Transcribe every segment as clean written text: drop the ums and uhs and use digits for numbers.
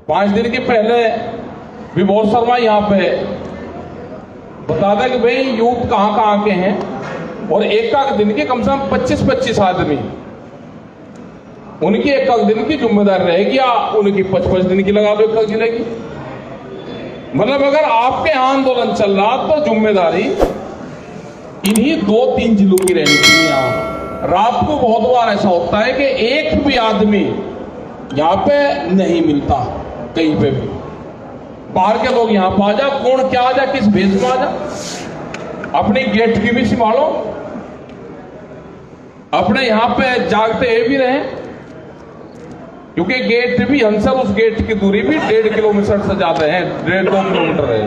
5 दिन के पहले विभोर शर्मा यहाँ पे बता दें कि भाई यूथ कहाँ के हैं, और एक दिन के कम से कम 25-25 आदमी, उनकी एक दिन की जिम्मेदारी रहेगी, या उनकी 5-5 दिन की लगा दो एक जिले की। मतलब अगर आपके यहाँ आंदोलन चल रहा तो जिम्मेदारी इन्हीं 2-3 जिलों की रहनी चाहिए। यहाँ रात को बहुत बार ऐसा होता है कि एक भी आदमी यहाँ पे नहीं मिलता, कहीं पे भी बाहर के लोग यहाँ पे आ जा, कौन क्या आ जा, किस भेष में आ जा, अपनी गेट की भी संभालो, अपने यहाँ पे जागते भी रहे, क्योंकि गेट भी हमसे उस गेट की दूरी भी 1.5 किलोमीटर से ज्यादा है, 1.5-2 किलोमीटर है।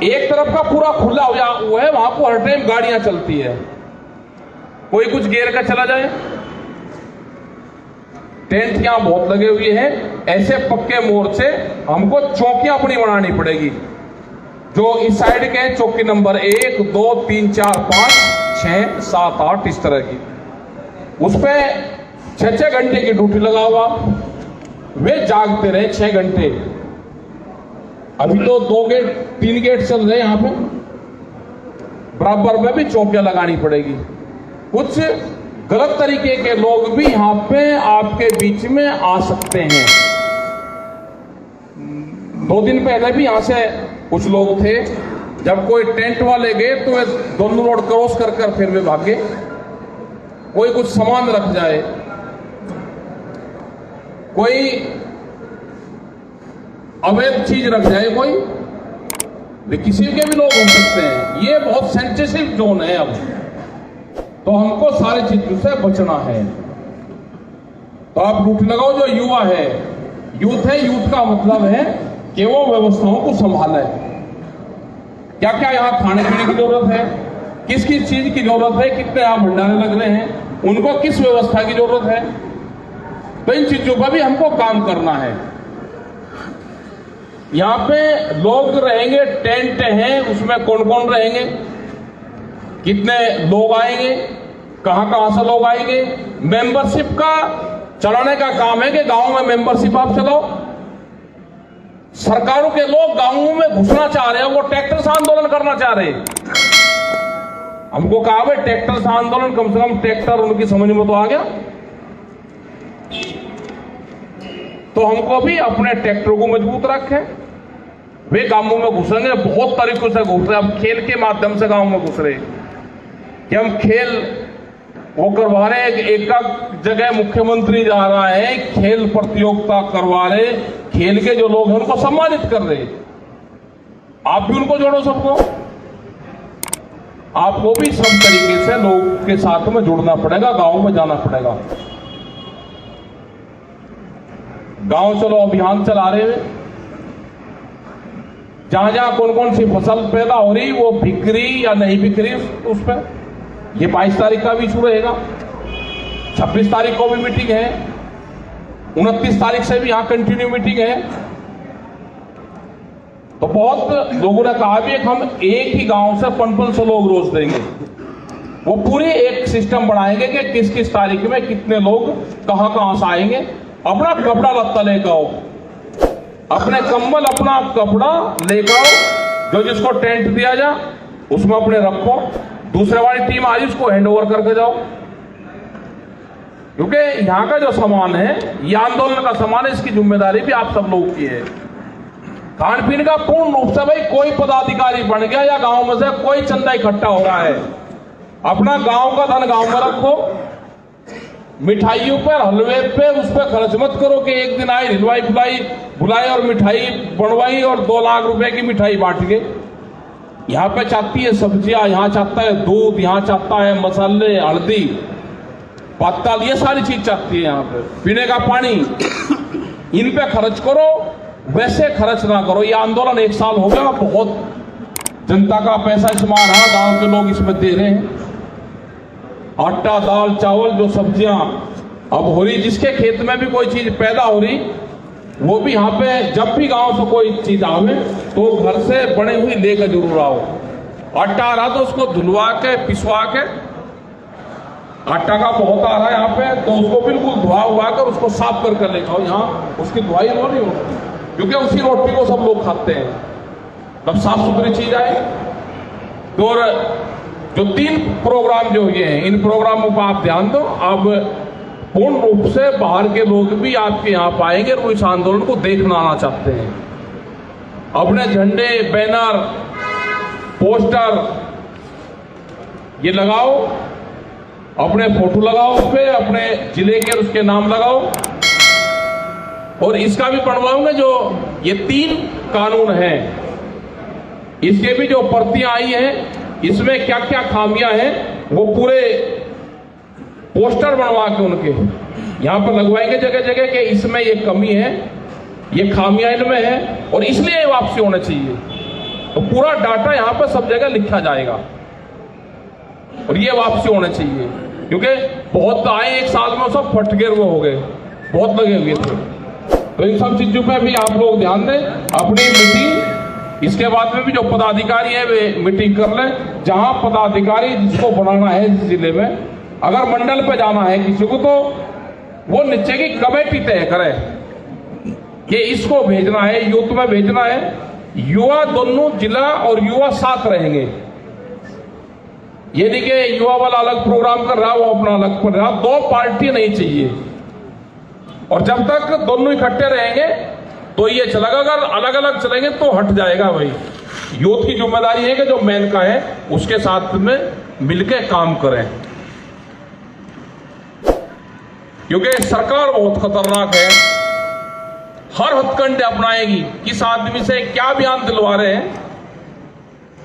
एक तरफ का पूरा खुला हुआ है, वहां को हर टाइम गाड़ियां चलती है, कोई कुछ घेर का चला जाए। टेंट यहां बहुत लगे हुए हैं, ऐसे पक्के मोर्चे हमको चौकियां अपनी बनानी पड़ेगी, जो इस साइड के हैं चौकी नंबर 1, 2, 3, 4, 5, 6, 7, 8 इस तरह की, उस पे 6-6 घंटे की ड्यूटी लगा हुआ, वे जागते रहे 6 घंटे। अभी तो 2-3 गेट चल रहे हैं यहाँ पे, बराबर में भी चौकियां लगानी पड़ेगी। कुछ गलत तरीके के लोग भी यहाँ पे आपके बीच में आ सकते हैं। 2 दिन पहले भी यहां से कुछ लोग थे, जब कोई टेंट वाले गए तो वे दोनों रोड क्रॉस कर फिर वे भागे, कोई कुछ सामान रख जाए, कोई अवैध चीज रख जाए, कोई किसी के भी लोग हो सकते हैं। ये बहुत सेंसिटिव जोन है अब, तो हमको सारी चीजों से बचना है। तो आप ड्यूटी लगाओ, जो युवा है, यूथ है, यूथ का मतलब है कि वो व्यवस्थाओं को संभाले। क्या क्या यहाँ खाने पीने की जरूरत है, किस किस चीज की जरूरत है, कितने यहाँ भंडारे लग रहे हैं, उनको किस व्यवस्था की जरूरत है, तो इन चीजों पर भी हमको काम करना है। यहाँ पे लोग रहेंगे, टेंट है, उसमें कौन कौन रहेंगे, कितने लोग आएंगे, कहां से लोग आएंगे। मेंबरशिप का चलाने का काम है कि गांव में मेंबरशिप आप चलाओ। सरकारों के लोग गांवों में घुसना चाह रहे हैं, वो ट्रैक्टर से आंदोलन करना चाह रहे हैं। हमको कहा भाई ट्रैक्टर से आंदोलन, कम से कम ट्रैक्टर उनकी समझ में तो आ गया, तो हमको भी अपने ट्रैक्टर को मजबूत रखें। वे गांवों में घुसेंगे, बहुत तरीकों से घुस रहे, अब खेल के माध्यम से गांव में घुस रहे, कि हम खेल वो करवा रहे हैं। एक जगह मुख्यमंत्री जा रहा है, खेल प्रतियोगिता करवा रहे, खेल के जो लोग हैं उनको सम्मानित कर रहे। आप भी उनको जोड़ो, सबको, आपको भी सब तरीके से लोग के साथ में जुड़ना पड़ेगा, गांव में जाना पड़ेगा। गांव चलो अभियान चला रहे हैं, जहां जहां कौन कौन सी फसल पैदा हो रही, वो बिक रही या नहीं बिक रही, उस पर ये 22 तारीख का भी शुरू रहेगा। 26 तारीख को भी मीटिंग है, 29 तारीख से भी यहां कंटिन्यू मीटिंग है। तो बहुत लोगों ने कहा भी हम एक ही गांव से 500 लोग रोज देंगे, वो पूरे एक सिस्टम बनाएंगे कि किस किस तारीख में कितने लोग कहां से आएंगे। अपना कपड़ा लत्ता लेकर आओ, अपने कंबल अपना कपड़ा लेकर आओ, जो जिसको टेंट दिया जा उसमें अपने रखो, दूसरे वाली टीम आ रही उसको हैंड ओवर करके जाओ, क्योंकि यहाँ का जो सामान है ये आंदोलन का सामान है, इसकी जिम्मेदारी भी आप सब लोग की है। खान पीन का पूर्ण रूप से भाई कोई पदाधिकारी बन गया या गांव में से कोई चंदा इकट्ठा हो रहा है, अपना गांव का धन गांव में रखो। मिठाइयों पर, हलवे पे, उस पर खर्च मत करो कि एक दिन आई हलवाई बुलाई और मिठाई बनवाई और 2 लाख रुपए की मिठाई बांट के। यहाँ पे चाहती है सब्जियां, यहाँ चाहता है दूध, यहाँ चाहता है मसाले, हल्दी, पत्ता, ये सारी चीज चाहती है। यहाँ पे पीने का पानी, इन पे खर्च करो, वैसे खर्च ना करो। ये आंदोलन 1 साल हो गया, बहुत जनता का पैसा इसमें आ रहा, गांव के लोग इसमें दे रहे हैं। आटा, दाल, चावल, जो सब्जियां अब हो रही, जिसके खेत में भी कोई चीज पैदा हो रही, वो भी यहाँ पे जब भी गांव से कोई चीज आवे तो घर से बने हुई लेकर जरूर आओ। आटा आ रहा तो उसको धुलवा के, पिसवा के आटा का बहुत आ रहा है यहाँ पे, तो उसको बिल्कुल धुआ कर उसको साफ कर लेकर यहाँ उसकी धुआई वो नहीं होती, क्योंकि उसी रोटी को सब लोग खाते हैं। तब साफ सुथरी चीज आए। तो जो 3 प्रोग्राम जो ये हैं, इन प्रोग्रामों का आप ध्यान दो। अब पूर्ण रूप से बाहर के लोग भी आपके यहाँ पाएंगे और इस आंदोलन को देखना आना चाहते हैं। अपने झंडे, बैनर, पोस्टर ये लगाओ, अपने फोटो लगाओ उस पे, अपने जिले के उसके नाम लगाओ। और इसका भी बनवाऊंगा जो ये 3 कानून हैं, इसके भी जो प्रतियां आई हैं, इसमें क्या क्या खामियां हैं, वो पूरे पोस्टर बनवा के उनके यहां पर लगवाएंगे जगह जगह कि इसमें ये कमी है, ये खामियां इनमें है और इसलिए ये वापसी होना चाहिए। तो पूरा डाटा यहां पर सब जगह लिखा जाएगा और ये वापसी होना चाहिए, क्योंकि बहुत आए 1 साल में सब फटके वो हो गए, बहुत लगे हुए थे। तो इन सब चीजों पे भी आप लोग ध्यान दें। अपनी मीटिंग इसके बाद में भी जो पदाधिकारी है वे मीटिंग कर लें। जहां पदाधिकारी जिसको बनाना है जिस जिले में, अगर मंडल पे जाना है किसी को, तो वो नीचे की कमेटी तय करे कि इसको भेजना है, यूथ में भेजना है। युवा दोनों जिला और युवा साथ रहेंगे। ये नहीं कि युवा वाला अलग प्रोग्राम कर रहा, वो अपना अलग कर रहा। 2 पार्टी नहीं चाहिए। और जब तक दोनों इकट्ठे रहेंगे तो ये चलेगा। अगर अलग अलग चलेंगे तो हट जाएगा। भाई यूथ की जिम्मेदारी है कि जो मेन का है उसके साथ में मिलकर काम करें, क्योंकि सरकार बहुत खतरनाक है, हर हथकंडे अपनाएगी। किस आदमी से क्या बयान दिलवा रहे हैं,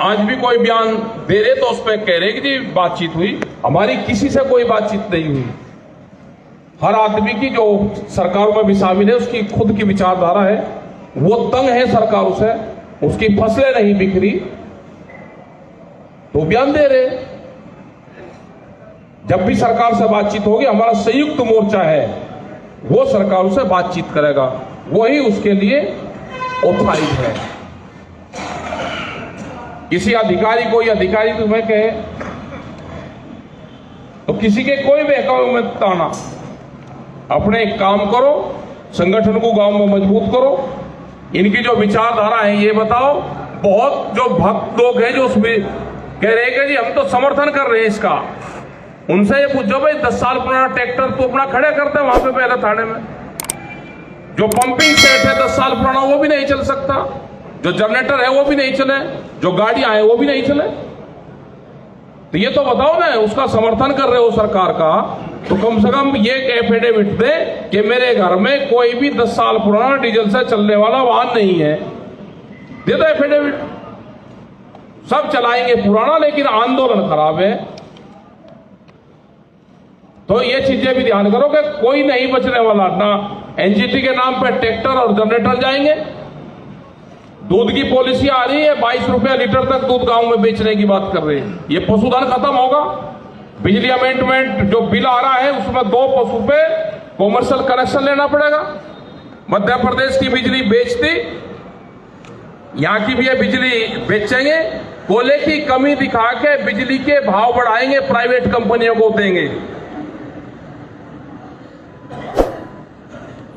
आज भी कोई बयान दे रहे तो उस पर कह रहे कि जी बातचीत हुई, हमारी किसी से कोई बातचीत नहीं हुई। हर आदमी की जो सरकार में भी शामिल है उसकी खुद की विचारधारा है, वो तंग है सरकार से, उसकी फसलें नहीं बिखरी तो बयान दे रहे। जब भी सरकार से बातचीत होगी, हमारा संयुक्त मोर्चा है वो सरकार से बातचीत करेगा, वही उसके लिए ऑथराइज है। किसी अधिकारी कोई अधिकारी तुम्हें कहे तो किसी के कोई बहकावे में ताना, अपने काम करो, संगठन को गांव में मजबूत करो। इनकी जो विचारधारा है ये बताओ। बहुत जो भक्त लोग हैं जो उसमें कह रहे हैं कि जी हम तो समर्थन कर रहे हैं इसका, उनसे ये पूछो भाई 10 साल पुराना ट्रैक्टर तो अपना खड़े करते हैं वहां पे पहले थाने में। जो पंपिंग सेट है 10 साल पुराना वो भी नहीं चल सकता, जो जनरेटर है वो भी नहीं चले, जो गाड़ियां हैं वो भी नहीं चले। तो ये तो बताओ ना, उसका समर्थन कर रहे हो सरकार का, तो कम से कम ये एफिडेविट दे कि मेरे घर में कोई भी 10 साल पुराना डीजल से चलने वाला वाहन नहीं है। दे दो एफिडेविट। सब चलाएंगे पुराना, लेकिन आंदोलन खराब है। तो ये चीजें भी ध्यान करो कि कोई नहीं बचने वाला। ना एनजीटी के नाम पर ट्रैक्टर और जनरेटर जाएंगे। दूध की पॉलिसी आ रही है, 22 रुपया लीटर तक दूध गांव में बेचने की बात कर रहे हैं। ये पशुधन खत्म होगा। बिजली अमेंडमेंट जो बिल आ रहा है उसमें 2 पशु पे कॉमर्शियल कनेक्शन लेना पड़ेगा। मध्य प्रदेश की बिजली बेचती, यहां की भी ये बिजली बेचेंगे, कोयले की कमी दिखा के बिजली के भाव बढ़ाएंगे, प्राइवेट कंपनियों को देंगे।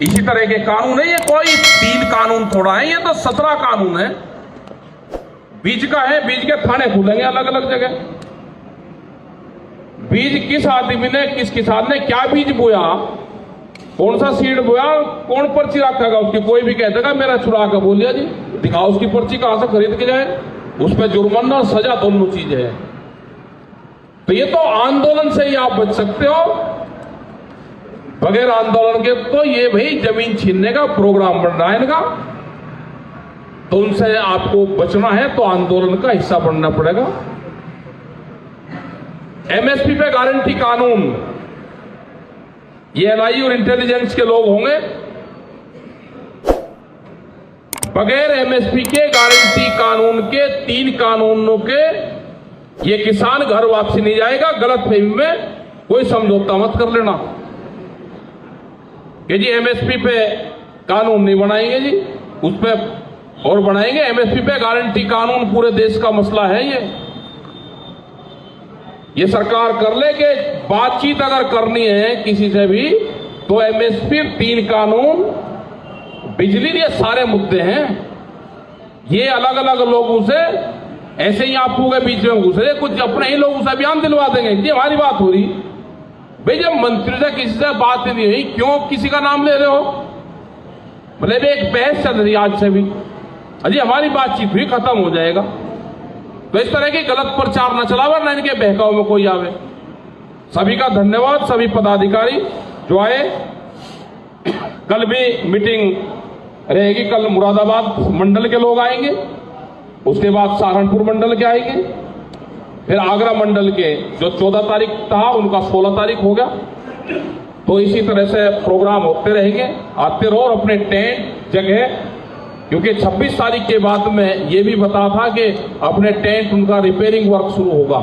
इसी तरह के कानून है। ये कोई 3 कानून थोड़ा है, ये तो 17 कानून है। बीज का है, बीज के थाने खुलेंगे अलग अलग जगह। बीज किस आदमी ने, किस किसान ने क्या बीज बोया, कौन सा सीड बोया, कौन पर्ची रखेगा उसकी। कोई भी कह देगा मेरा चुरा के बोल दिया जी, दिखाओ उसकी पर्ची कहां से खरीद के जाए। उस पर जुर्माना और सजा दोनों चीजें है। तो ये तो आंदोलन से ही आप बच सकते हो, बगैर आंदोलन के तो ये भाई जमीन छीनने का प्रोग्राम बन रहा है इनका। तो उनसे आपको बचना है तो आंदोलन का हिस्सा बनना पड़ेगा। एमएसपी पे गारंटी कानून, ये एनआई और इंटेलिजेंस के लोग होंगे। बगैर एमएसपी के गारंटी कानून के 3 कानूनों के ये किसान घर वापसी नहीं जाएगा। गलत फहमी में कोई समझौता मत कर लेना कि जी एमएसपी पे कानून नहीं बनाएंगे जी, उस पे और बनाएंगे। एमएसपी पे गारंटी कानून पूरे देश का मसला है। ये ये सरकार कर ले कि बातचीत अगर करनी है किसी से भी तो एमएसपी, 3 कानून, बिजली, ये सारे मुद्दे हैं। ये अलग अलग लोगों से ऐसे ही आपको के बीच में घुसे, कुछ अपने ही लोगों से बयान दिलवा देंगे। ये हमारी बात हो रही भाई, जब मंत्री से किसी से बात नहीं हुई, क्यों किसी का नाम ले रहे हो? मतलब एक बहस चल रही आज से भी, अजी हमारी बातचीत हुई, खत्म हो जाएगा। तो इस तरह की गलत प्रचार न चलावा, न इनके बहकाव में कोई आवे। सभी का धन्यवाद, सभी पदाधिकारी जो आए। कल भी मीटिंग रहेगी, कल मुरादाबाद मंडल के लोग आएंगे, उसके बाद सहारनपुर मंडल के आएंगे, फिर आगरा मंडल के जो 14 तारीख था उनका 16 तारीख हो गया। तो इसी तरह से प्रोग्राम होते रहेंगे, आते रहो और अपने टेंट जगह, क्योंकि 26 तारीख के बाद में ये भी बता था कि अपने टेंट उनका रिपेयरिंग वर्क शुरू होगा।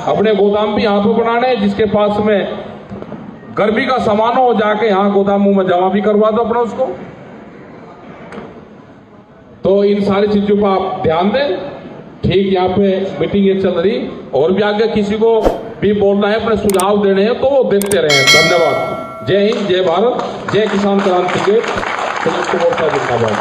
अपने गोदाम भी यहाँ पे बनाने, जिसके पास में गर्मी का सामान हो जाके यहाँ गोदामों में जमा भी करवा दो अपना उसको। तो इन सारी चीजों पर आप ध्यान दें। ठीक यहाँ पे मीटिंग ये चल रही, और भी आगे किसी को भी बोलना है, अपने सुझाव देने हैं तो वो देते रहे। धन्यवाद। जय हिंद, जय भारत, जय किसान क्रांति के संयुक्त मोर्चा जिंदाबाद।